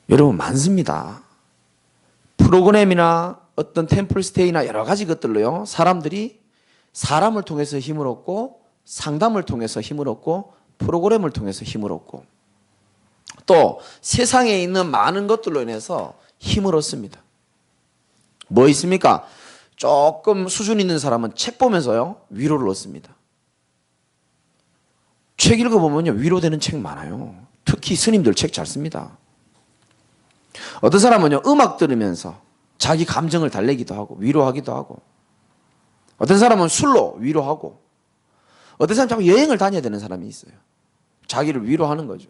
여러분 많습니다. 프로그램이나 어떤 템플스테이나 여러 가지 것들로요. 사람들이 사람을 통해서 힘을 얻고 상담을 통해서 힘을 얻고 프로그램을 통해서 힘을 얻고 또 세상에 있는 많은 것들로 인해서 힘을 얻습니다. 뭐 있습니까? 조금 수준 있는 사람은 책 보면서요. 위로를 얻습니다. 책 읽어보면요. 위로되는 책 많아요. 특히 스님들 책 잘 씁니다. 어떤 사람은요. 음악 들으면서 자기 감정을 달래기도 하고 위로하기도 하고 어떤 사람은 술로 위로하고 어떤 사람은 자꾸 여행을 다녀야 되는 사람이 있어요. 자기를 위로하는 거죠.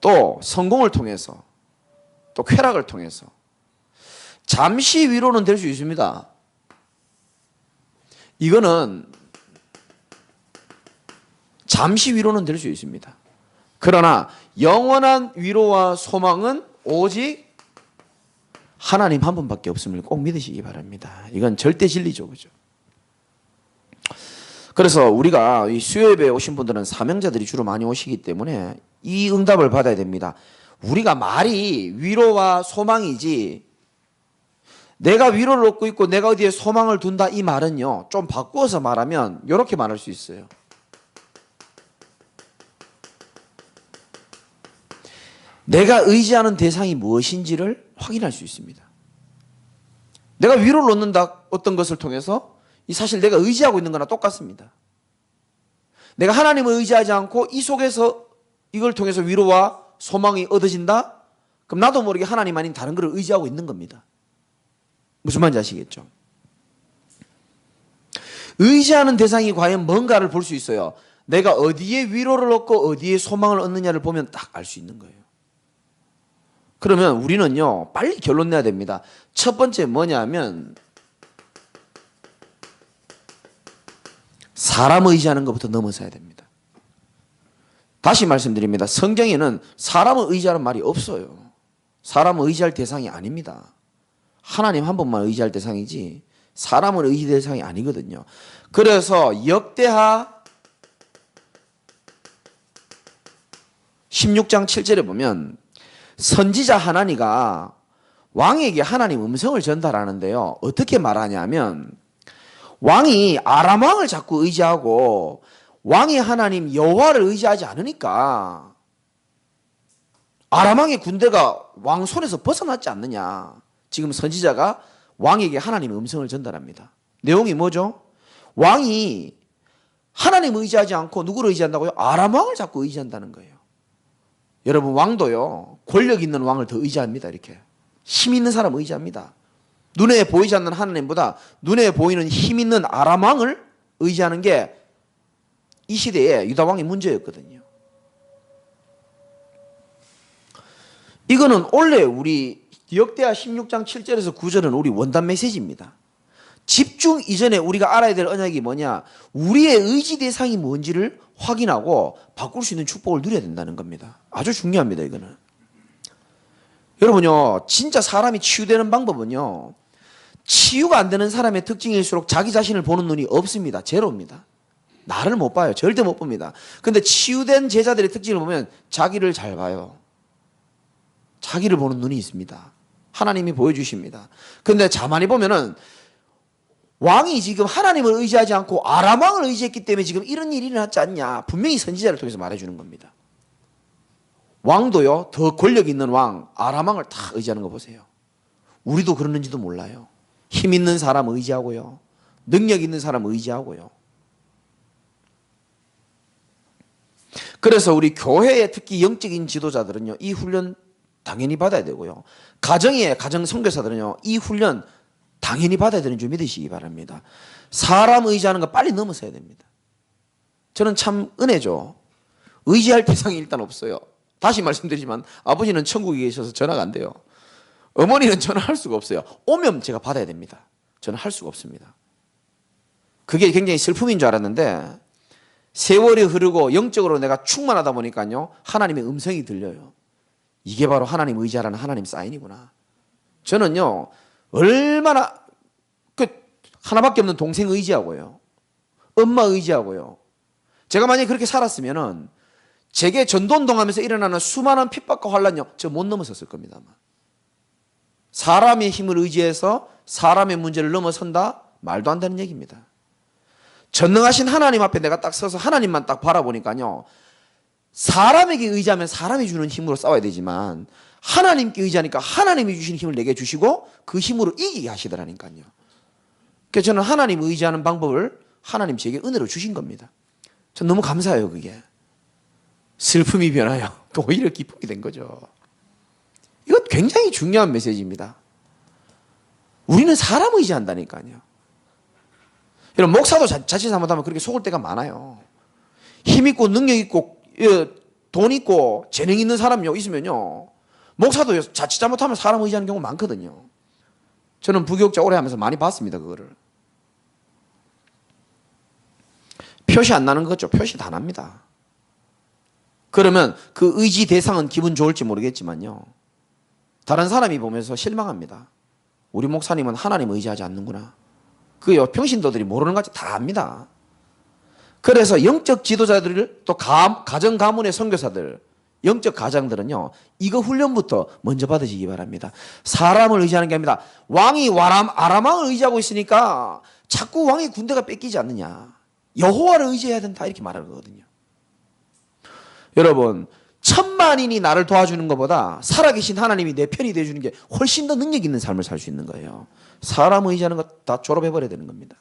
또 성공을 통해서 또 쾌락을 통해서 잠시 위로는 될 수 있습니다. 이거는 잠시 위로는 될 수 있습니다. 그러나 영원한 위로와 소망은 오직 하나님 한 분밖에 없음을 꼭 믿으시기 바랍니다. 이건 절대 진리죠. 그죠? 그래서 우리가 이 수요예배에 오신 분들은 사명자들이 주로 많이 오시기 때문에 이 응답을 받아야 됩니다. 우리가 말이 위로와 소망이지 내가 위로를 얻고 있고 내가 어디에 소망을 둔다 이 말은요. 좀 바꾸어서 말하면 이렇게 말할 수 있어요. 내가 의지하는 대상이 무엇인지를 확인할 수 있습니다. 내가 위로를 얻는다 어떤 것을 통해서 이 사실 내가 의지하고 있는 거나 똑같습니다. 내가 하나님을 의지하지 않고 이 속에서 이걸 통해서 위로와 소망이 얻어진다? 그럼 나도 모르게 하나님 아닌 다른 것을 의지하고 있는 겁니다. 무슨 말인지 아시겠죠? 의지하는 대상이 과연 뭔가를 볼 수 있어요. 내가 어디에 위로를 얻고 어디에 소망을 얻느냐를 보면 딱 알 수 있는 거예요. 그러면 우리는요, 빨리 결론 내야 됩니다. 첫 번째 뭐냐면, 사람 의지하는 것부터 넘어서야 됩니다. 다시 말씀드립니다. 성경에는 사람을 의지하는 말이 없어요. 사람을 의지할 대상이 아닙니다. 하나님 한 분만 의지할 대상이지, 사람을 의지할 대상이 아니거든요. 그래서 역대하 16장 7절에 보면, 선지자 하나니가 왕에게 하나님 음성을 전달하는데요. 어떻게 말하냐면 왕이 아람 왕을 자꾸 의지하고 왕이 하나님 여호와를 의지하지 않으니까 아람 왕의 군대가 왕 손에서 벗어났지 않느냐. 지금 선지자가 왕에게 하나님의 음성을 전달합니다. 내용이 뭐죠? 왕이 하나님 의지하지 않고 누구를 의지한다고요? 아람 왕을 자꾸 의지한다는 거예요. 여러분 왕도요. 권력 있는 왕을 더 의지합니다. 이렇게. 힘 있는 사람 의지합니다. 눈에 보이지 않는 하나님보다 눈에 보이는 힘 있는 아람 왕을 의지하는 게 이 시대에 유다 왕의 문제였거든요. 이거는 원래 우리 역대하 16장 7절에서 9절은 우리 원단 메시지입니다. 집중 이전에 우리가 알아야 될 언약이 뭐냐? 우리의 의지 대상이 뭔지를 확인하고 바꿀 수 있는 축복을 누려야 된다는 겁니다. 아주 중요합니다. 이거는. 여러분요. 진짜 사람이 치유되는 방법은요. 치유가 안 되는 사람의 특징일수록 자기 자신을 보는 눈이 없습니다. 제로입니다. 나를 못 봐요. 절대 못 봅니다. 근데 치유된 제자들의 특징을 보면 자기를 잘 봐요. 자기를 보는 눈이 있습니다. 하나님이 보여주십니다. 근데 가만히 보면은 왕이 지금 하나님을 의지하지 않고 아람 왕을 의지했기 때문에 지금 이런 일이 일어났지 않냐. 분명히 선지자를 통해서 말해주는 겁니다. 왕도요. 더 권력 있는 왕 아람 왕을 다 의지하는 거 보세요. 우리도 그러는지도 몰라요. 힘 있는 사람 의지하고요. 능력 있는 사람 의지하고요. 그래서 우리 교회에 특히 영적인 지도자들은요. 이 훈련 당연히 받아야 되고요. 가정의 가정 선교사들은요. 이 훈련 당연히 받아야 되는 줄 믿으시기 바랍니다. 사람 의지하는 거 빨리 넘어서야 됩니다. 저는 참 은혜죠. 의지할 대상이 일단 없어요. 다시 말씀드리지만 아버지는 천국에 계셔서 전화가 안 돼요. 어머니는 전화할 수가 없어요. 오면 제가 받아야 됩니다. 저는 할 수가 없습니다. 그게 굉장히 슬픔인 줄 알았는데 세월이 흐르고 영적으로 내가 충만하다 보니까요. 하나님의 음성이 들려요. 이게 바로 하나님 의지하라는 하나님 사인이구나. 저는요. 얼마나 하나밖에 없는 동생 의지하고요. 엄마 의지하고요. 제가 만약에 그렇게 살았으면은 제게 전도운동하면서 일어나는 수많은 핍박과 환란요, 저 못 넘어섰을 겁니다. 아마. 사람의 힘을 의지해서 사람의 문제를 넘어선다? 말도 안 되는 얘기입니다. 전능하신 하나님 앞에 내가 딱 서서 하나님만 딱 바라보니까요, 사람에게 의지하면 사람이 주는 힘으로 싸워야 되지만 하나님께 의지하니까 하나님이 주시는 힘을 내게 주시고 그 힘으로 이기게 하시더라니까요. 그래서 저는 하나님 의지하는 방법을 하나님 제게 은혜로 주신 겁니다. 전 너무 감사해요. 그게 슬픔이 변하여 또 오히려 기쁨이 된 거죠. 이건 굉장히 중요한 메시지입니다. 우리는 사람 의지한다니까요. 여러분, 목사도 자칫 잘못하면 그렇게 속을 때가 많아요. 힘 있고 능력 있고 돈 있고 재능 있는 사람요 있으면요, 목사도 자칫 잘못하면 사람 의지하는 경우 많거든요. 저는 부교육자 오래 하면서 많이 봤습니다. 그거를. 표시 안 나는 거죠. 표시 다 납니다. 그러면 그 의지 대상은 기분 좋을지 모르겠지만요, 다른 사람이 보면서 실망합니다. 우리 목사님은 하나님 의지하지 않는구나. 그요, 평신도들이 모르는 거 다 압니다. 그래서 영적 지도자들, 또 가정 가문의 선교사들, 영적 가장들은요, 이거 훈련부터 먼저 받으시기 바랍니다. 사람을 의지하는 게 아닙니다. 왕이 아람왕을 의지하고 있으니까 자꾸 왕의 군대가 뺏기지 않느냐, 여호와를 의지해야 된다, 이렇게 말하는 거거든요. 여러분, 천만인이 나를 도와주는 것보다 살아계신 하나님이 내 편이 되어주는 게 훨씬 더 능력 있는 삶을 살 수 있는 거예요. 사람 의지하는 것 다 졸업해버려야 되는 겁니다.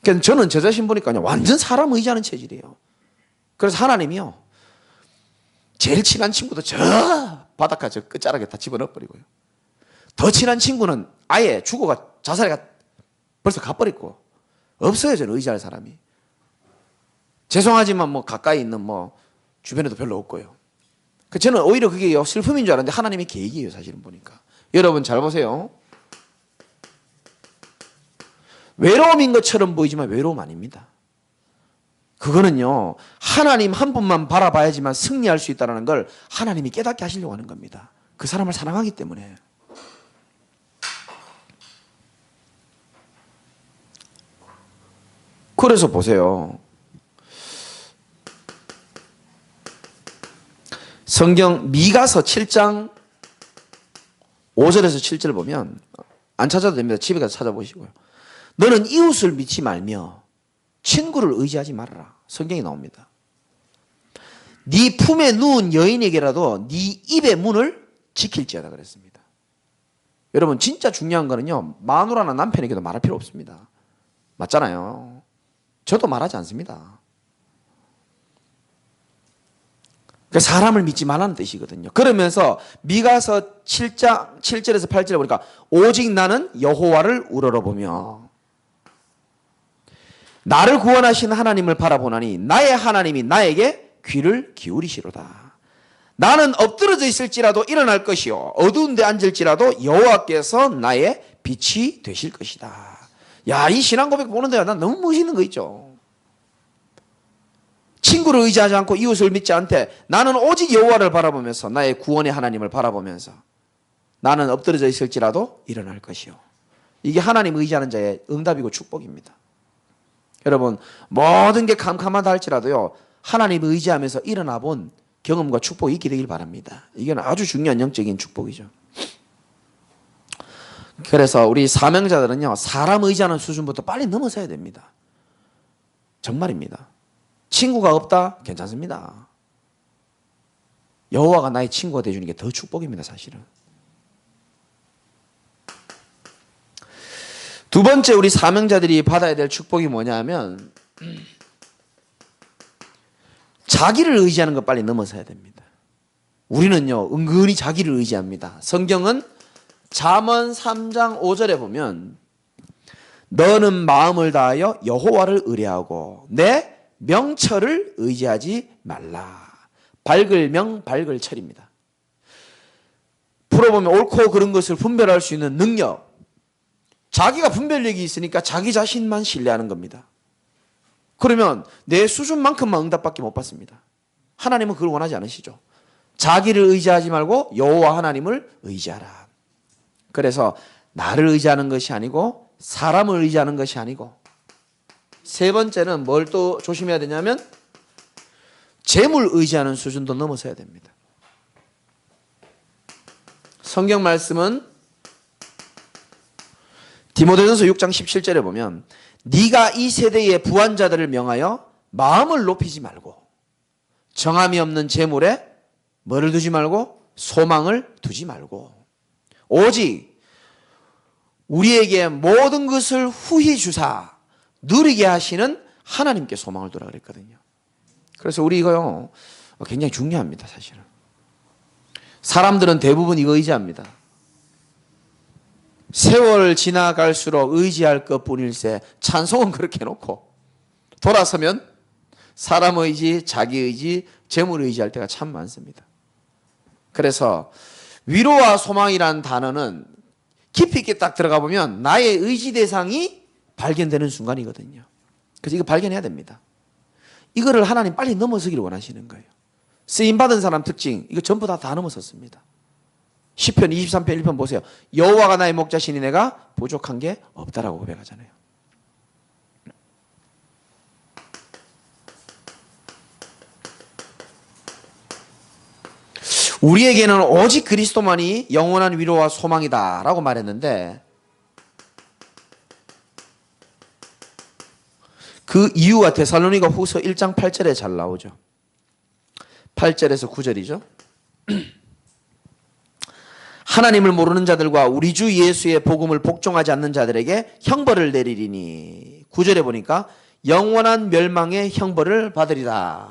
그래서 저는 저 자신 보니까요, 완전 사람 의지하는 체질이에요. 그래서 하나님이요, 제일 친한 친구도 저 바닷가 저 끝자락에 다 집어넣어버리고요, 더 친한 친구는 아예 죽어가 자살해가 벌써 가버리고 없어요. 저는 의지할 사람이. 죄송하지만 뭐 가까이 있는 뭐 주변에도 별로 없고요. 저는 오히려 그게 슬픔인 줄 알았는데 하나님의 계획이에요. 사실은 보니까. 여러분 잘 보세요. 외로움인 것처럼 보이지만 외로움 아닙니다. 그거는요, 하나님 한 분만 바라봐야지만 승리할 수 있다는 걸 하나님이 깨닫게 하시려고 하는 겁니다. 그 사람을 사랑하기 때문에. 그래서 보세요. 성경 미가서 7장 5절에서 7절 보면, 안 찾아도 됩니다. 집에 가서 찾아보시고요. 너는 이웃을 믿지 말며 친구를 의지하지 말아라. 성경이 나옵니다. 네 품에 누운 여인에게라도 네 입의 문을 지킬지어다 그랬습니다. 여러분, 진짜 중요한 거는요, 마누라나 남편에게도 말할 필요 없습니다. 맞잖아요. 저도 말하지 않습니다. 사람을 믿지 말라는 뜻이거든요. 그러면서 미가서 7장 7절에서 8절에 보니까 오직 나는 여호와를 우러러보며 나를 구원하신 하나님을 바라보나니 나의 하나님이 나에게 귀를 기울이시로다. 나는 엎드러져 있을지라도 일어날 것이요 어두운 데 앉을지라도 여호와께서 나의 빛이 되실 것이다. 야, 이 신앙 고백 보는데요, 난 너무 멋있는 거 있죠. 친구를 의지하지 않고 이웃을 믿지 않되 나는 오직 여호와를 바라보면서 나의 구원의 하나님을 바라보면서 나는 엎드러져 있을지라도 일어날 것이요. 이게 하나님 의지하는 자의 응답이고 축복입니다. 여러분, 모든 게 캄캄하다 할지라도요, 하나님 의지하면서 일어나 본 경험과 축복이 있게 되길 바랍니다. 이게 아주 중요한 영적인 축복이죠. 그래서 우리 사명자들은요, 사람 의지하는 수준부터 빨리 넘어서야 됩니다. 정말입니다. 친구가 없다? 괜찮습니다. 여호와가 나의 친구가 되어주는 게 더 축복입니다. 사실은. 두 번째 우리 사명자들이 받아야 될 축복이 뭐냐면, 자기를 의지하는 거 빨리 넘어서야 됩니다. 우리는요, 은근히 자기를 의지합니다. 성경은 잠언 3장 5절에 보면 너는 마음을 다하여 여호와를 의뢰하고 내 명철을 의지하지 말라. 밝을 명 밝을 철입니다. 풀어보면 옳고 그른 것을 분별할 수 있는 능력, 자기가 분별력이 있으니까 자기 자신만 신뢰하는 겁니다. 그러면 내 수준만큼만 응답밖에 못 받습니다. 하나님은 그걸 원하지 않으시죠. 자기를 의지하지 말고 여호와 하나님을 의지하라. 그래서 나를 의지하는 것이 아니고 사람을 의지하는 것이 아니고, 세 번째는 뭘 또 조심해야 되냐면 재물 의지하는 수준도 넘어서야 됩니다. 성경 말씀은 디모데전서 6장 17절에 보면 네가 이 세대의 부한자들을 명하여 마음을 높이지 말고 정함이 없는 재물에 뭐를 두지 말고 소망을 두지 말고 오직 우리에게 모든 것을 후히 주사 누리게 하시는 하나님께 소망을 두라 그랬거든요. 그래서 우리 이거요 굉장히 중요합니다. 사실은 사람들은 대부분 이거 의지합니다. 세월 지나갈수록 의지할 것뿐일세. 찬송은 그렇게 해놓고 돌아서면 사람 의지, 자기 의지, 재물 의지할 때가 참 많습니다. 그래서 위로와 소망이라는 단어는 깊이 있게 딱 들어가 보면 나의 의지 대상이 발견되는 순간이거든요. 그래서 이거 발견해야 됩니다. 이거를 하나님 빨리 넘어서기를 원하시는 거예요. 쓰임받은 사람 특징 이거 전부 다 넘어섰습니다. 시편 23편 1편 보세요. 여호와가 나의 목자시니 내가 부족한 게 없다라고 고백하잖아요. 우리에게는 오직 그리스도만이 영원한 위로와 소망이다라고 말했는데 그 이유가 데살로니가 후서 1장 8절에 잘 나오죠. 8절에서 9절이죠. 하나님을 모르는 자들과 우리 주 예수의 복음을 복종하지 않는 자들에게 형벌을 내리리니 9절에 보니까 영원한 멸망의 형벌을 받으리라.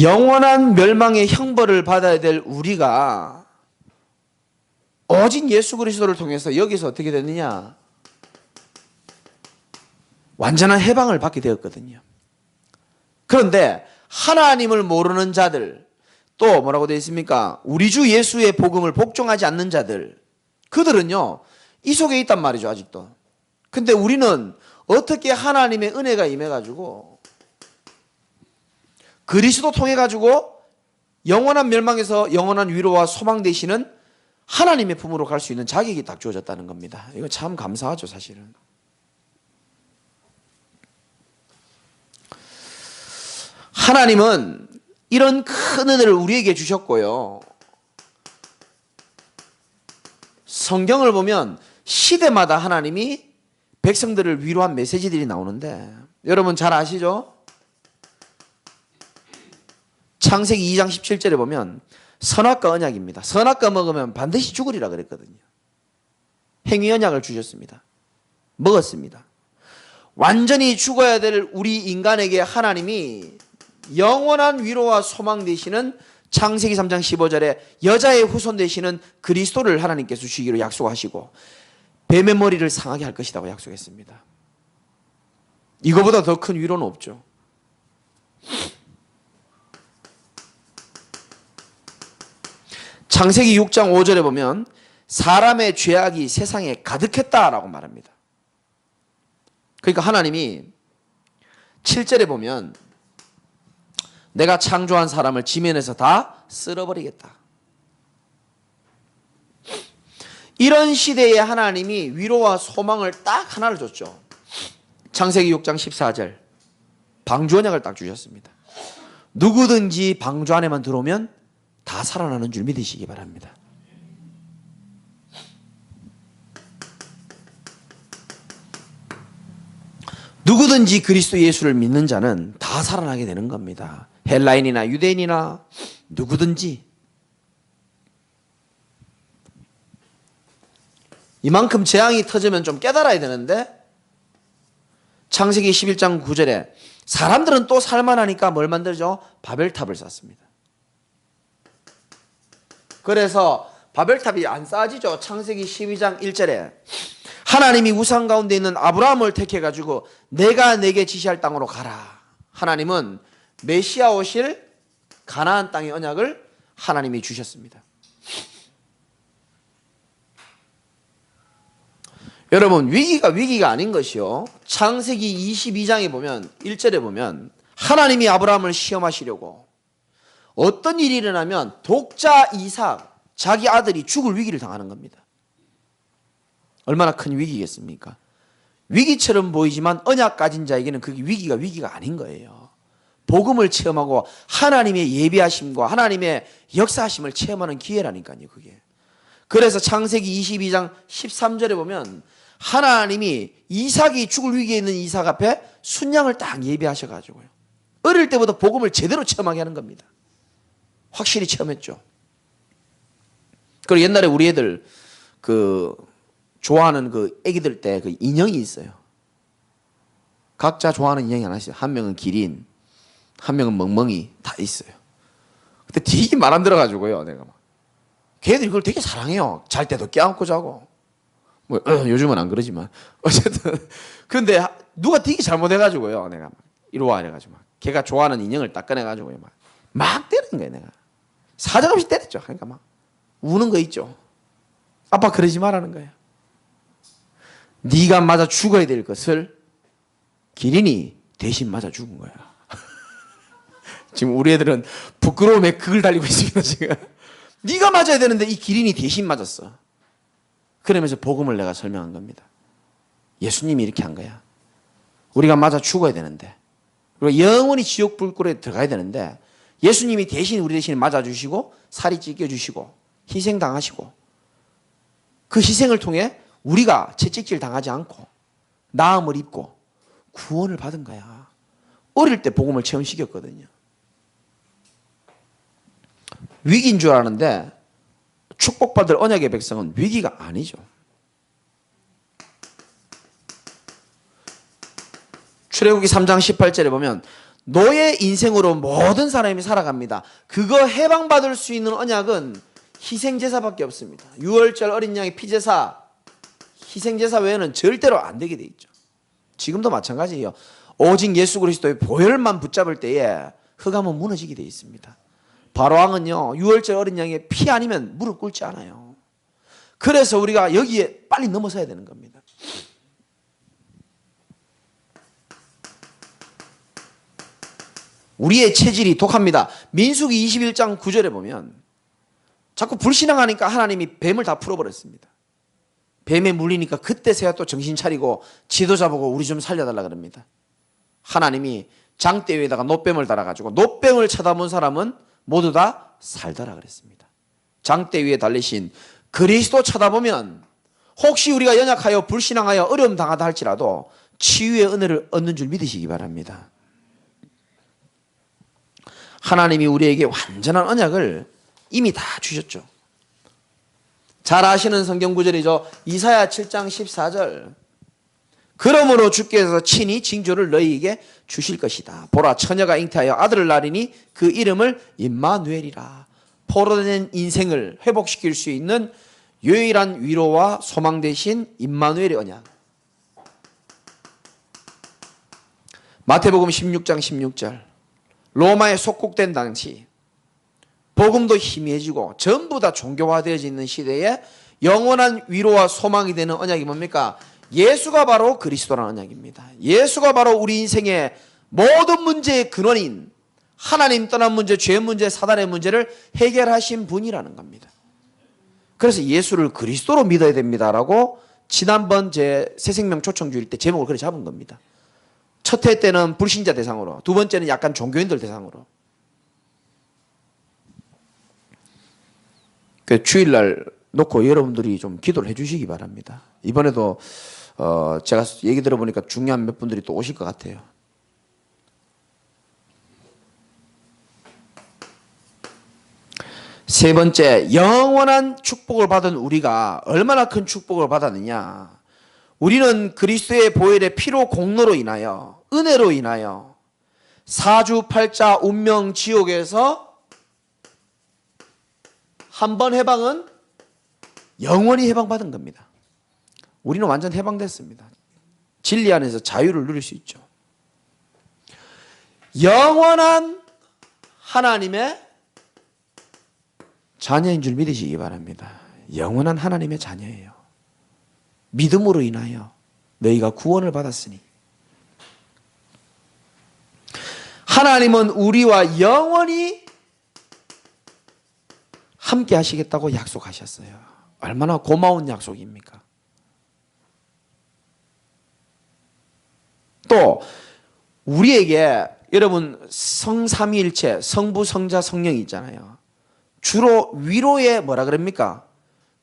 영원한 멸망의 형벌을 받아야 될 우리가 오직 예수 그리스도를 통해서 여기서 어떻게 됐느냐? 완전한 해방을 받게 되었거든요. 그런데 하나님을 모르는 자들 또 뭐라고 되어 있습니까? 우리 주 예수의 복음을 복종하지 않는 자들 그들은요 이 속에 있단 말이죠. 아직도. 근데 우리는 어떻게 하나님의 은혜가 임해가지고 그리스도 통해가지고 영원한 멸망에서 영원한 위로와 소망 되시는 하나님의 품으로 갈 수 있는 자격이 딱 주어졌다는 겁니다. 이거 참 감사하죠. 사실은. 하나님은 이런 큰 은혜를 우리에게 주셨고요. 성경을 보면 시대마다 하나님이 백성들을 위로한 메시지들이 나오는데 여러분 잘 아시죠? 창세기 2장 17절에 보면 선악과 언약입니다. 선악과 먹으면 반드시 죽으리라 그랬거든요. 행위 언약을 주셨습니다. 먹었습니다. 완전히 죽어야 될 우리 인간에게 하나님이 영원한 위로와 소망 되시는 창세기 3장 15절에 여자의 후손 되시는 그리스도를 하나님께서 주시기로 약속하시고 뱀의 머리를 상하게 할 것이라고 약속했습니다. 이거보다 더 큰 위로는 없죠. 창세기 6장 5절에 보면 사람의 죄악이 세상에 가득했다라고 말합니다. 그러니까 하나님이 7절에 보면 내가 창조한 사람을 지면에서 다 쓸어버리겠다. 이런 시대에 하나님이 위로와 소망을 딱 하나를 줬죠. 창세기 6장 14절 방주 언약을 딱 주셨습니다. 누구든지 방주 안에만 들어오면 다 살아나는 줄 믿으시기 바랍니다. 누구든지 그리스도 예수를 믿는 자는 다 살아나게 되는 겁니다. 헬라인이나 유대인이나 누구든지. 이만큼 재앙이 터지면 좀 깨달아야 되는데 창세기 11장 9절에 사람들은 또 살만하니까 뭘 만들죠? 바벨탑을 쌓습니다. 그래서 바벨탑이 안 쌓아지죠. 창세기 12장 1절에 하나님이 우상 가운데 있는 아브라함을 택해가지고 내가 내게 지시할 땅으로 가라. 하나님은 메시아 오실 가나안 땅의 언약을 하나님이 주셨습니다. 여러분 위기가 아닌 것이요. 창세기 22장에 보면 1절에 보면 하나님이 아브라함을 시험하시려고 어떤 일이 일어나면 독자 이삭 자기 아들이 죽을 위기를 당하는 겁니다. 얼마나 큰 위기겠습니까? 위기처럼 보이지만 언약 가진 자에게는 그게 위기가 아닌 거예요. 복음을 체험하고 하나님의 예비하심과 하나님의 역사하심을 체험하는 기회라니까요, 그게. 그래서 창세기 22장 13절에 보면 하나님이 이삭이 죽을 위기에 있는 이삭 앞에 순양을 딱 예비하셔가지고요. 어릴 때부터 복음을 제대로 체험하게 하는 겁니다. 확실히 체험했죠. 그리고 옛날에 우리 애들 좋아하는 애기들 때 인형이 있어요. 각자 좋아하는 인형이 하나 있어요. 한 명은 기린, 한 명은 멍멍이 다 있어요. 근데 되게 말 안 들어가지고요, 내가 막. 걔들이 그걸 되게 사랑해요. 잘 때도 껴안고 자고. 요즘은 안 그러지만 어쨌든 근데 누가 되게 잘못해가지고요, 내가 막 이리 와 이래가지고 막 걔가 좋아하는 인형을 딱 꺼내가지고 막 때리는 거예요, 내가. 사정없이 때렸죠. 그러니까 막 우는 거 있죠. 아빠 그러지 말라는 거예요. 네가 맞아 죽어야 될 것을 기린이 대신 맞아 죽은 거야. 지금 우리 애들은 부끄러움에 극을 달리고 있습니다, 지금. 네가 맞아야 되는데 이 기린이 대신 맞았어. 그러면서 복음을 내가 설명한 겁니다. 예수님이 이렇게 한 거야. 우리가 맞아 죽어야 되는데, 그리고 영원히 지옥 불굴에 들어가야 되는데 예수님이 대신 우리 대신 맞아주시고 살이 찢겨주시고 희생당하시고 그 희생을 통해 우리가 채찍질 당하지 않고 나음을 입고 구원을 받은 거야. 어릴 때 복음을 체험시켰거든요. 위기인 줄 아는데 축복받을 언약의 백성은 위기가 아니죠. 출애굽기 3장 18절에 보면 너의 인생으로 모든 사람이 살아갑니다. 그거 해방받을 수 있는 언약은 희생제사밖에 없습니다. 유월절 어린 양의 피제사, 희생제사 외에는 절대로 안 되게 돼 있죠. 지금도 마찬가지예요. 오직 예수 그리스도의 보혈만 붙잡을 때에 흑암은 무너지게 돼 있습니다. 바로왕은요, 유월절 어린 양의 피 아니면 무릎 꿇지 않아요. 그래서 우리가 여기에 빨리 넘어서야 되는 겁니다. 우리의 체질이 독합니다. 민수기 21장 9절에 보면 자꾸 불신앙하니까 하나님이 뱀을 다 풀어버렸습니다. 뱀에 물리니까 그때서야 또 정신 차리고 지도자 보고 우리 좀 살려달라 그럽니다. 하나님이 장대 위에다가 놋뱀을 달아가지고 놋뱀을 쳐다본 사람은 모두 다 살더라 그랬습니다. 장대 위에 달리신 그리스도 쳐다보면 혹시 우리가 연약하여 불신앙하여 어려움 당하다 할지라도 치유의 은혜를 얻는 줄 믿으시기 바랍니다. 하나님이 우리에게 완전한 언약을 이미 다 주셨죠. 잘 아시는 성경 구절이죠. 이사야 7장 14절. 그러므로 주께서 친히 징조를 너희에게 주실 것이다. 보라, 처녀가 잉태하여 아들을 낳으리니 그 이름을 임마누엘이라. 포로된 인생을 회복시킬 수 있는 유일한 위로와 소망 대신 임마누엘의 언약. 마태복음 16장 16절. 로마에 속국된 당시 복음도 희미해지고 전부 다 종교화되어져 있는 시대에 영원한 위로와 소망이 되는 언약이 뭡니까? 예수가 바로 그리스도라는 언약입니다. 예수가 바로 우리 인생의 모든 문제의 근원인 하나님 떠난 문제, 죄 문제, 사단의 문제를 해결하신 분이라는 겁니다. 그래서 예수를 그리스도로 믿어야 됩니다라고 지난번 제 새생명 초청주일 때 제목을 그렇게 잡은 겁니다. 첫 회 때는 불신자 대상으로, 두 번째는 약간 종교인들 대상으로. 그 주일날 놓고 여러분들이 좀 기도를 해주시기 바랍니다. 이번에도 제가 얘기 들어보니까 중요한 몇 분들이 또 오실 것 같아요. 세 번째, 영원한 축복을 받은 우리가 얼마나 큰 축복을 받았느냐. 우리는 그리스도의 보혈의 피로 공로로 인하여, 은혜로 인하여 사주팔자 운명 지옥에서 한 번 해방은 영원히 해방받은 겁니다. 우리는 완전 해방됐습니다. 진리 안에서 자유를 누릴 수 있죠. 영원한 하나님의 자녀인 줄 믿으시기 바랍니다. 영원한 하나님의 자녀예요. 믿음으로 인하여 너희가 구원을 받았으니. 하나님은 우리와 영원히 함께 하시겠다고 약속하셨어요. 얼마나 고마운 약속입니까? 또 우리에게 여러분 성삼위일체 성부 성자 성령이 있잖아요. 주로 위로의 뭐라 그럽니까?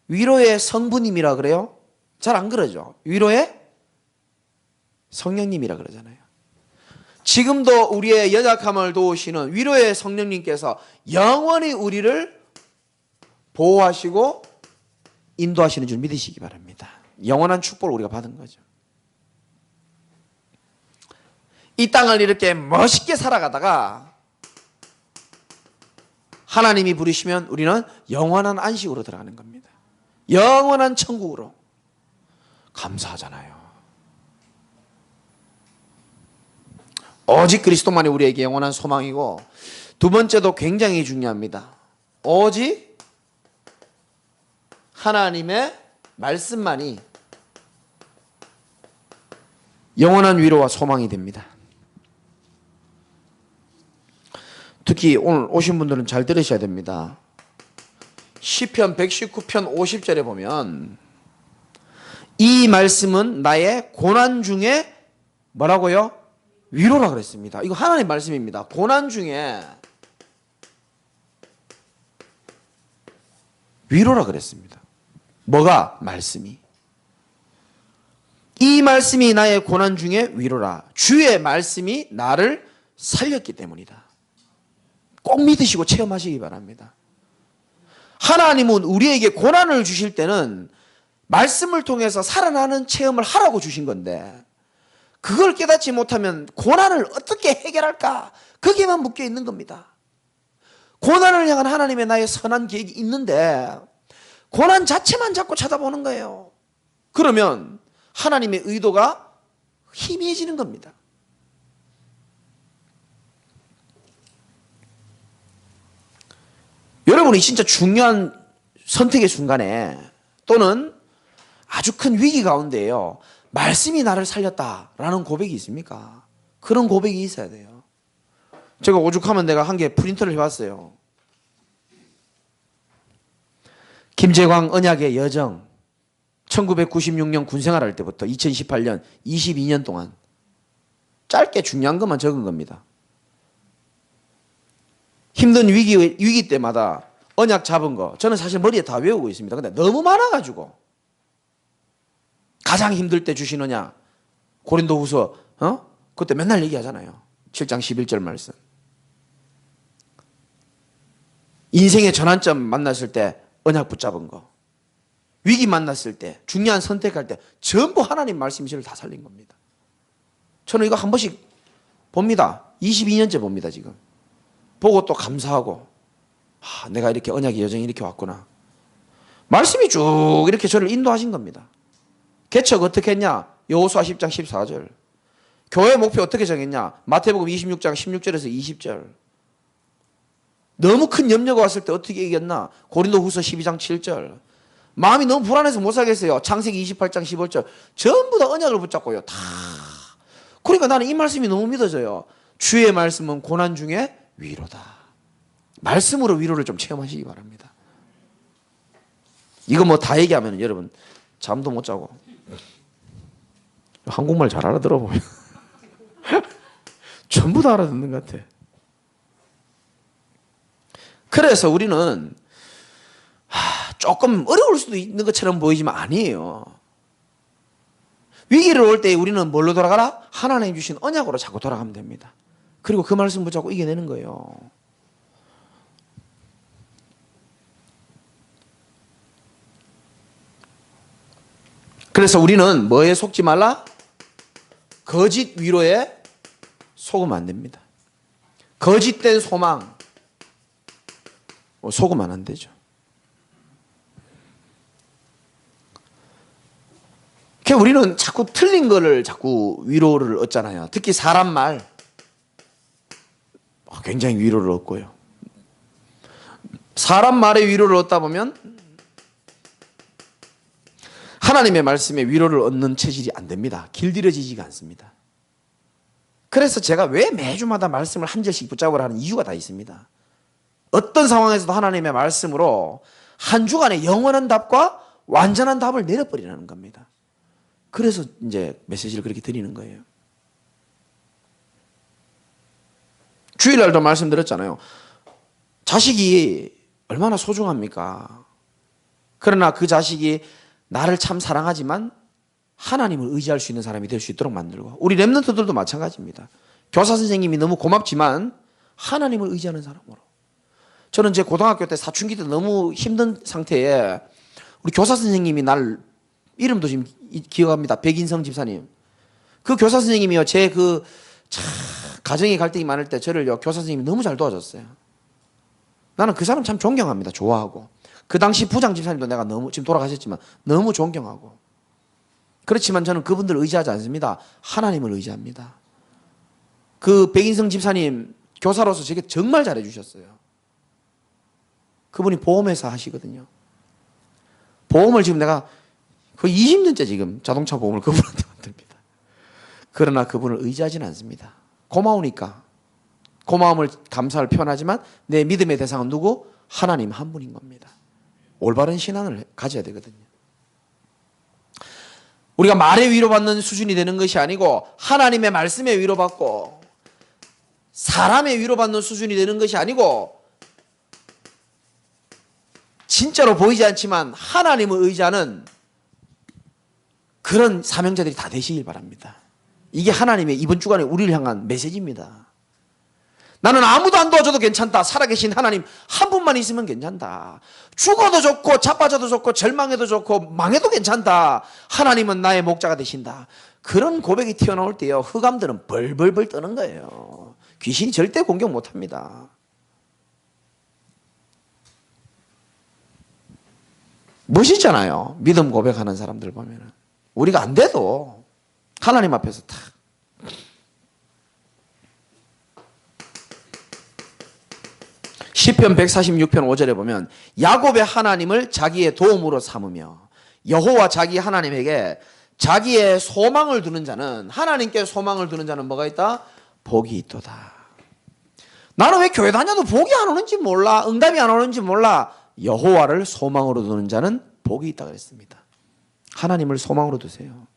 위로의 성부님이라 그래요? 잘 안 그러죠. 위로의 성령님이라 그러잖아요. 지금도 우리의 연약함을 도우시는 위로의 성령님께서 영원히 우리를 보호하시고 인도하시는 줄 믿으시기 바랍니다. 영원한 축복을 우리가 받은 거죠. 이 땅을 이렇게 멋있게 살아가다가 하나님이 부르시면 우리는 영원한 안식으로 들어가는 겁니다. 영원한 천국으로. 감사하잖아요. 오직 그리스도만이 우리에게 영원한 소망이고, 두 번째도 굉장히 중요합니다. 오직 하나님의 말씀만이 영원한 위로와 소망이 됩니다. 특히 오늘 오신 분들은 잘 들으셔야 됩니다. 시편 119편 50절에 보면 이 말씀은 나의 고난 중에 뭐라고요? 위로라 그랬습니다. 이거 하나님의 말씀입니다. 고난 중에 위로라 그랬습니다. 뭐가? 말씀이. 이 말씀이 나의 고난 중에 위로라. 주의 말씀이 나를 살렸기 때문이다. 꼭 믿으시고 체험하시기 바랍니다. 하나님은 우리에게 고난을 주실 때는 말씀을 통해서 살아나는 체험을 하라고 주신 건데, 그걸 깨닫지 못하면 고난을 어떻게 해결할까? 거기에만 묶여 있는 겁니다. 고난을 향한 하나님의 나의 선한 계획이 있는데 고난 자체만 자꾸 쳐다보는 거예요. 그러면 하나님의 의도가 희미해지는 겁니다. 여러분이 진짜 중요한 선택의 순간에 또는 아주 큰 위기 가운데에요, 말씀이 나를 살렸다라는 고백이 있습니까? 그런 고백이 있어야 돼요. 제가 오죽하면 내가 한 개 프린터를 해봤어요. 김재광 언약의 여정, 1996년 군생활 할 때부터 2018년 22년 동안 짧게 중요한 것만 적은 겁니다. 힘든 위기 때마다 언약 잡은 거 저는 사실 머리에 다 외우고 있습니다. 근데 너무 많아가지고, 가장 힘들 때 주시느냐, 고린도후서 그때 맨날 얘기하잖아요. 7장 11절 말씀. 인생의 전환점 만났을 때 언약 붙잡은 거, 위기 만났을 때, 중요한 선택할 때 전부 하나님 말씀이 저를 다 살린 겁니다. 저는 이거 한 번씩 봅니다. 22년째 봅니다. 지금 보고 또 감사하고, 내가 이렇게 언약의 여정이 이렇게 왔구나. 말씀이 쭉 이렇게 저를 인도하신 겁니다. 개척 어떻게 했냐? 여호수아 10장 14절. 교회 목표 어떻게 정했냐? 마태복음 26장 16절에서 20절. 너무 큰 염려가 왔을 때 어떻게 이겼나? 고린도후서 12장 7절. 마음이 너무 불안해서 못 살겠어요. 창세기 28장 15절. 전부 다 언약을 붙잡고요. 다. 그러니까 나는 이 말씀이 너무 믿어져요. 주의 말씀은 고난 중에 위로다. 말씀으로 위로를 좀 체험하시기 바랍니다. 이거 뭐 다 얘기하면 여러분 잠도 못 자고. 한국말 잘 알아들어 보면 전부 다 알아듣는 것 같아. 그래서 우리는 조금 어려울 수도 있는 것처럼 보이지만 아니에요. 위기를 올 때 우리는 뭘로 돌아가라? 하나님 주신 언약으로 자꾸 돌아가면 됩니다. 그리고 그 말씀 붙잡고 이겨내는 거예요. 그래서 우리는 뭐에 속지 말라? 거짓 위로에 속으면 안 됩니다. 거짓된 소망 속으면 안 되죠. 우리는 자꾸 틀린 거를 자꾸 위로를 얻잖아요. 특히 사람 말 굉장히 위로를 얻고요. 사람 말에 위로를 얻다 보면 하나님의 말씀에 위로를 얻는 체질이 안 됩니다. 길들여지지가 않습니다. 그래서 제가 왜 매주마다 말씀을 한 절씩 붙잡으라 하는 이유가 다 있습니다. 어떤 상황에서도 하나님의 말씀으로 한 주간의 영원한 답과 완전한 답을 내려버리라는 겁니다. 그래서 이제 메시지를 그렇게 드리는 거예요. 주일날도 말씀드렸잖아요. 자식이 얼마나 소중합니까? 그러나 그 자식이 나를 참 사랑하지만 하나님을 의지할 수 있는 사람이 될 수 있도록 만들고, 우리 랩런트들도 마찬가지입니다. 교사 선생님이 너무 고맙지만 하나님을 의지하는 사람으로. 저는 제 고등학교 때 사춘기 때 너무 힘든 상태에 우리 교사 선생님이 날, 이름도 지금 기억합니다. 백인성 집사님. 그 교사 선생님이요, 제 가정에 갈등이 많을 때 저를요, 교사 선생님이 너무 잘 도와줬어요. 나는 그 사람 참 존경합니다. 좋아하고. 그 당시 부장 집사님도 내가 너무, 지금 돌아가셨지만 너무 존경하고. 그렇지만 저는 그분들 의지하지 않습니다. 하나님을 의지합니다. 그 백인성 집사님 교사로서 제게 정말 잘해주셨어요. 그분이 보험회사 하시거든요. 보험을 지금 내가 거의 20년째 지금 자동차 보험을 그분한테 만듭니다. 그러나 그분을 의지하지는 않습니다. 고마우니까. 고마움을 감사를 표현하지만 내 믿음의 대상은 누구? 하나님 한 분인 겁니다. 올바른 신앙을 가져야 되거든요. 우리가 말에 위로받는 수준이 되는 것이 아니고 하나님의 말씀에 위로받고 사람의 위로받는 수준이 되는 것이 아니고 진짜로 보이지 않지만 하나님을 의지하는 그런 사명자들이 다 되시길 바랍니다. 이게 하나님의 이번 주간에 우리를 향한 메시지입니다. 나는 아무도 안 도와줘도 괜찮다. 살아계신 하나님 한 분만 있으면 괜찮다. 죽어도 좋고 자빠져도 좋고 절망해도 좋고 망해도 괜찮다. 하나님은 나의 목자가 되신다. 그런 고백이 튀어나올 때요, 흑암들은 벌벌벌 떠는 거예요. 귀신이 절대 공격 못합니다. 멋있잖아요. 믿음 고백하는 사람들 보면은. 우리가 안 돼도 하나님 앞에서 탁. 시편 146편 5절에 보면 야곱의 하나님을 자기의 도움으로 삼으며 여호와 자기 하나님에게 자기의 소망을 두는 자는, 하나님께 소망을 두는 자는 뭐가 있다? 복이 있도다. 나는 왜 교회 다녀도 복이 안 오는지 몰라, 응답이 안 오는지 몰라. 여호와를 소망으로 두는 자는 복이 있다 그랬습니다. 하나님을 소망으로 두세요.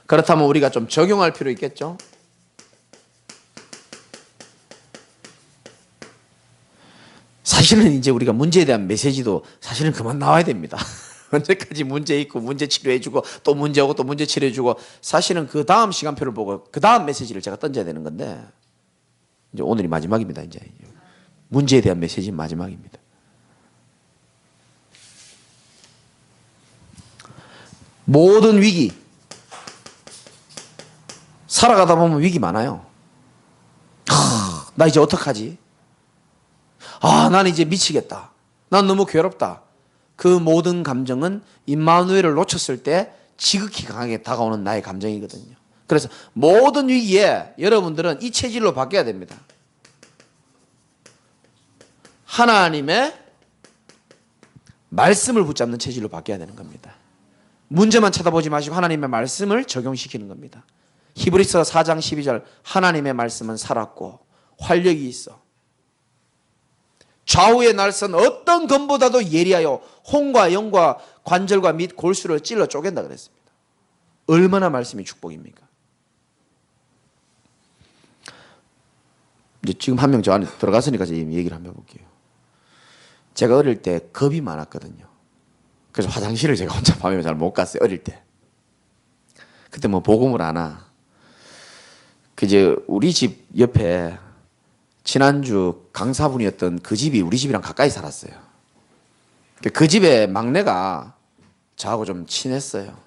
그렇다면 우리가 좀 적용할 필요 있겠죠? 사실은 이제 우리가 문제에 대한 메시지도 사실은 그만 나와야 됩니다. 언제까지 문제 있고 문제 치료해주고 또 문제 오고 또 문제 치료해주고, 사실은 그 다음 시간표를 보고 그 다음 메시지를 제가 던져야 되는 건데, 이제 오늘이 마지막입니다. 이제 문제에 대한 메시지는 마지막입니다. 모든 위기, 살아가다 보면 위기 많아요. 나 이제 어떡하지? 난 이제 미치겠다. 난 너무 괴롭다. 그 모든 감정은 임마누엘을 놓쳤을 때 지극히 강하게 다가오는 나의 감정이거든요. 그래서 모든 위기에 여러분들은 이 체질로 바뀌어야 됩니다. 하나님의 말씀을 붙잡는 체질로 바뀌어야 되는 겁니다. 문제만 쳐다보지 마시고 하나님의 말씀을 적용시키는 겁니다. 히브리서 4장 12절, 하나님의 말씀은 살았고 활력이 있어 좌우의 날선 어떤 검보다도 예리하여 혼과 영과 관절과 및 골수를 찔러 쪼갠다 그랬습니다. 얼마나 말씀이 축복입니까? 이제 지금 한 명 저 안에 들어갔으니까 제가 얘기를 한번 해볼게요. 제가 어릴 때 겁이 많았거든요. 그래서 화장실을 제가 혼자 밤에 잘 못 갔어요. 어릴 때. 그때 뭐 복음을 아나. 이제 우리 집 옆에 지난주 강사분이었던 그 집이 우리 집이랑 가까이 살았어요. 그 집의 막내가 저하고 좀 친했어요.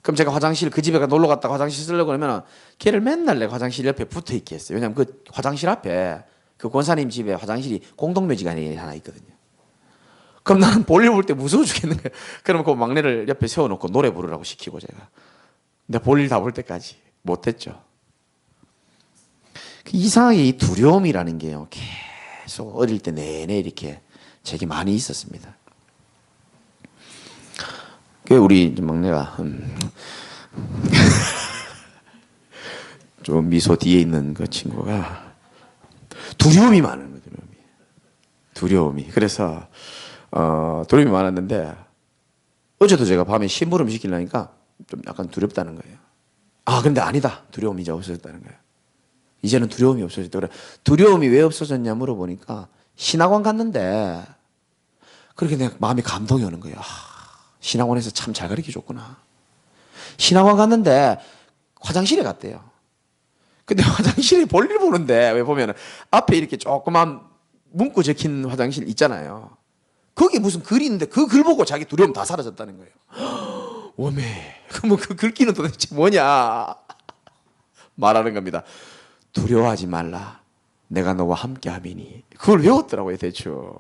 그럼 제가 화장실, 그 집에 놀러 갔다가 화장실 쓰려고 그러면 걔를 맨날 내가 화장실 옆에 붙어 있게 했어요. 왜냐하면 그 화장실 앞에 그 권사님 집에 화장실이 공동묘지관이 하나 있거든요. 그럼 나는 볼일 볼 때 무서워 죽겠는 거예요. 그러면 그 막내를 옆에 세워놓고 노래 부르라고 시키고 제가. 근데 볼일 다 볼 때까지 못했죠. 이상하게 이 두려움이라는 게요, 계속 어릴 때 내내 이렇게 제게 많이 있었습니다. 우리 막내가 좀 미소 뒤에 있는 그 친구가 두려움이 많은 거예요. 두려움이. 그래서 두려움이 많았는데 어제도 제가 밤에 심부름 시키려니까 좀 약간 두렵다는 거예요. 그런데 아니다. 두려움이 이제 없어졌다는 거예요. 이제는 두려움이 없어졌다. 그래. 두려움이 왜 없어졌냐 물어보니까 신학원 갔는데 그렇게 내가 마음이 감동이 오는 거예요. 신학원에서 참 잘 가르쳐 줬구나. 신학원 갔는데 화장실에 갔대요. 근데 화장실에 볼일 보는데 왜 보면 앞에 이렇게 조그만 문구 적힌 화장실 있잖아요. 거기 무슨 글이 있는데 그 글 보고 자기 두려움 다 사라졌다는 거예요. 오메. 그러면 그 글귀는 도대체 뭐냐? 말하는 겁니다. 두려워하지 말라. 내가 너와 함께 함이니. 그걸 외웠더라고요, 대충.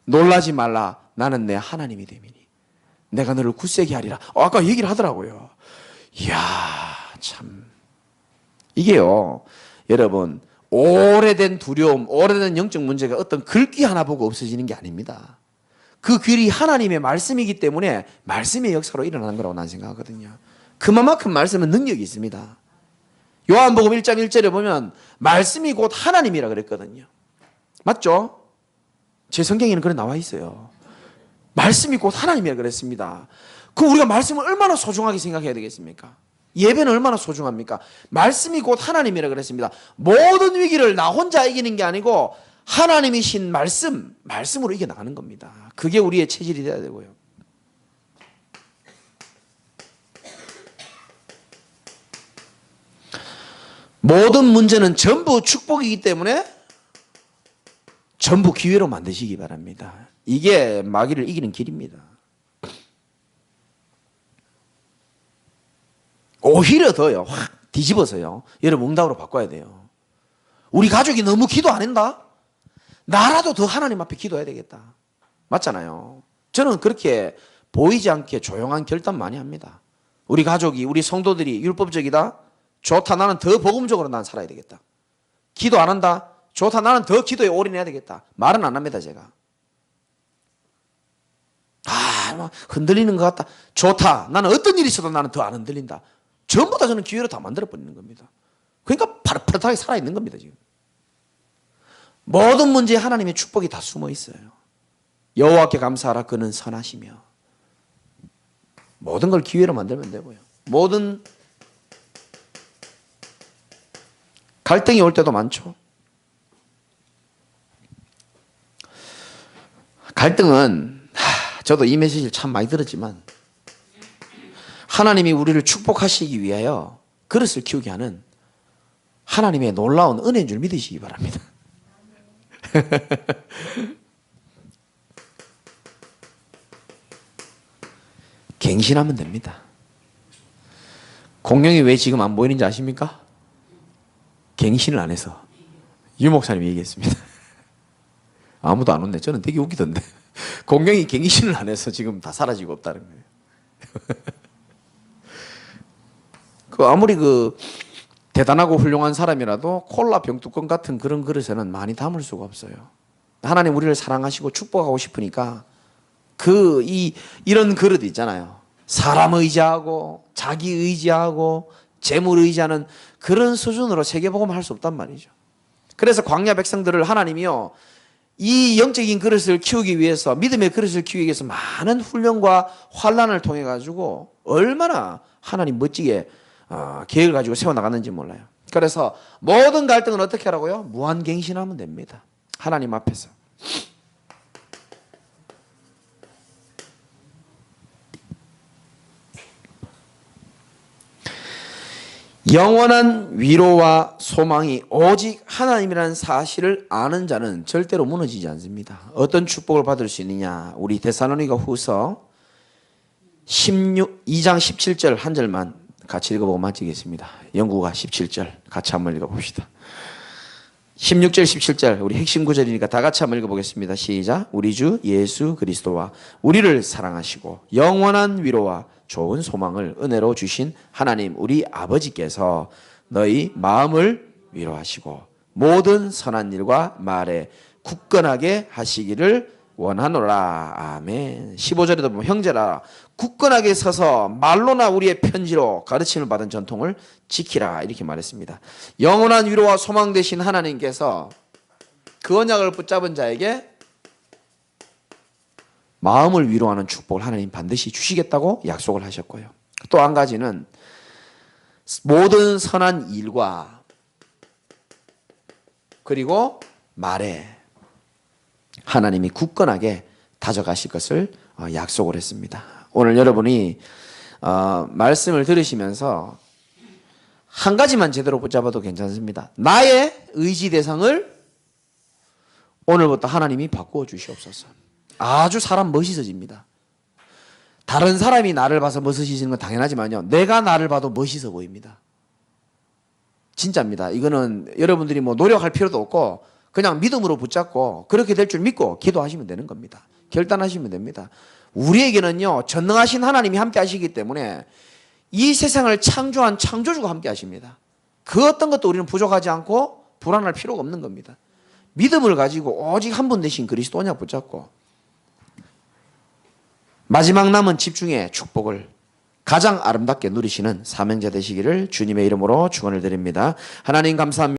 놀라지 말라. 나는 내 하나님이 됨이니. 내가 너를 굳세게 하리라. 아까 얘기를 하더라고요. 이야, 참. 이게요, 여러분, 오래된 두려움, 오래된 영적 문제가 어떤 글귀 하나 보고 없어지는 게 아닙니다. 그 글이 하나님의 말씀이기 때문에 말씀의 역사로 일어나는 거라고 난 생각하거든요. 그만큼 말씀은 능력이 있습니다. 요한복음 1장 1절에 보면 말씀이 곧 하나님이라 그랬거든요. 맞죠? 제 성경에는 그래 나와 있어요. 말씀이 곧 하나님이라 그랬습니다. 그 우리가 말씀을 얼마나 소중하게 생각해야 되겠습니까? 예배는 얼마나 소중합니까? 말씀이 곧 하나님이라 그랬습니다. 모든 위기를 나 혼자 이기는 게 아니고 하나님이신 말씀으로 이겨나가는 겁니다. 그게 우리의 체질이 돼야 되고요. 모든 문제는 전부 축복이기 때문에 전부 기회로 만드시기 바랍니다. 이게 마귀를 이기는 길입니다. 오히려 더요. 확 뒤집어서요. 여러분 응답으로 바꿔야 돼요. 우리 가족이 너무 기도 안 한다? 나라도 더 하나님 앞에 기도해야 되겠다. 맞잖아요. 저는 그렇게 보이지 않게 조용한 결단 많이 합니다. 우리 가족이, 우리 성도들이 율법적이다? 좋다. 나는 더 복음적으로 난 살아야 되겠다. 기도 안 한다? 좋다. 나는 더 기도에 올인해야 되겠다. 말은 안 합니다, 제가. 막 흔들리는 것 같다. 좋다. 나는 어떤 일이 있어도 나는 더 안 흔들린다. 전부 다 저는 기회로 다 만들어버리는 겁니다. 그러니까 파릇파릇하게 살아있는 겁니다, 지금. 모든 문제에 하나님의 축복이 다 숨어 있어요. 여호와께 감사하라. 그는 선하시며. 모든 걸 기회로 만들면 되고요. 모든 갈등이 올 때도 많죠. 갈등은 저도 이 메시지를 참 많이 들었지만 하나님이 우리를 축복하시기 위하여 그릇을 키우게 하는 하나님의 놀라운 은혜인 줄 믿으시기 바랍니다. 갱신하면 됩니다. 공룡이 왜 지금 안 보이는지 아십니까? 갱신을 안 해서. 유 목사님이 얘기했습니다. 아무도 안 웃네. 저는 되게 웃기던데. 공룡이 갱신을 안 해서 지금 다 사라지고 없다는 거예요. 아무리 대단하고 훌륭한 사람이라도 콜라 병뚜껑 같은 그런 그릇에는 많이 담을 수가 없어요. 하나님 우리를 사랑하시고 축복하고 싶으니까 이런 그릇 있잖아요. 사람 의지하고 자기 의지하고 재물 의지하는 그런 수준으로 세계복음을 할 수 없단 말이죠. 그래서 광야 백성들을 하나님이요, 이 영적인 그릇을 키우기 위해서, 믿음의 그릇을 키우기 위해서 많은 훈련과 환난을 통해 가지고 얼마나 하나님 멋지게 계획을 가지고 세워나갔는지 몰라요. 그래서 모든 갈등은 어떻게 하라고요? 무한갱신하면 됩니다. 하나님 앞에서. 영원한 위로와 소망이 오직 하나님이라는 사실을 아는 자는 절대로 무너지지 않습니다. 어떤 축복을 받을 수 있느냐? 우리 데살로니가 후서 2장 17절 한 절만 같이 읽어보고 마치겠습니다. 영구가 17절 같이 한번 읽어봅시다. 16절 17절 우리 핵심 구절이니까 다 같이 한번 읽어보겠습니다. 시작. 우리 주 예수 그리스도와 우리를 사랑하시고 영원한 위로와 좋은 소망을 은혜로 주신 하나님 우리 아버지께서 너희 마음을 위로하시고 모든 선한 일과 말에 굳건하게 하시기를 원하노라. 아멘. 15절에도 보면 형제라 굳건하게 서서 말로나 우리의 편지로 가르침을 받은 전통을 지키라 이렇게 말했습니다. 영원한 위로와 소망 되신 하나님께서 그 언약을 붙잡은 자에게 마음을 위로하는 축복을 하나님 반드시 주시겠다고 약속을 하셨고요. 또 한 가지는 모든 선한 일과 그리고 말에 하나님이 굳건하게 다져가실 것을 약속을 했습니다. 오늘 여러분이 말씀을 들으시면서 한 가지만 제대로 붙잡아도 괜찮습니다. 나의 의지 대상을 오늘부터 하나님이 바꾸어 주시옵소서. 아주 사람 멋있어집니다. 다른 사람이 나를 봐서 멋있어지는 건 당연하지만요, 내가 나를 봐도 멋있어 보입니다. 진짜입니다. 이거는 여러분들이 뭐 노력할 필요도 없고 그냥 믿음으로 붙잡고 그렇게 될 줄 믿고 기도하시면 되는 겁니다. 결단하시면 됩니다. 우리에게는요, 전능하신 하나님이 함께 하시기 때문에 이 세상을 창조한 창조주가 함께 하십니다. 그 어떤 것도 우리는 부족하지 않고 불안할 필요가 없는 겁니다. 믿음을 가지고 오직 한 분 되신 그리스도 언약 붙잡고 마지막 남은 집중의 축복을 가장 아름답게 누리시는 사명자 되시기를 주님의 이름으로 축원을 드립니다. 하나님 감사합니다.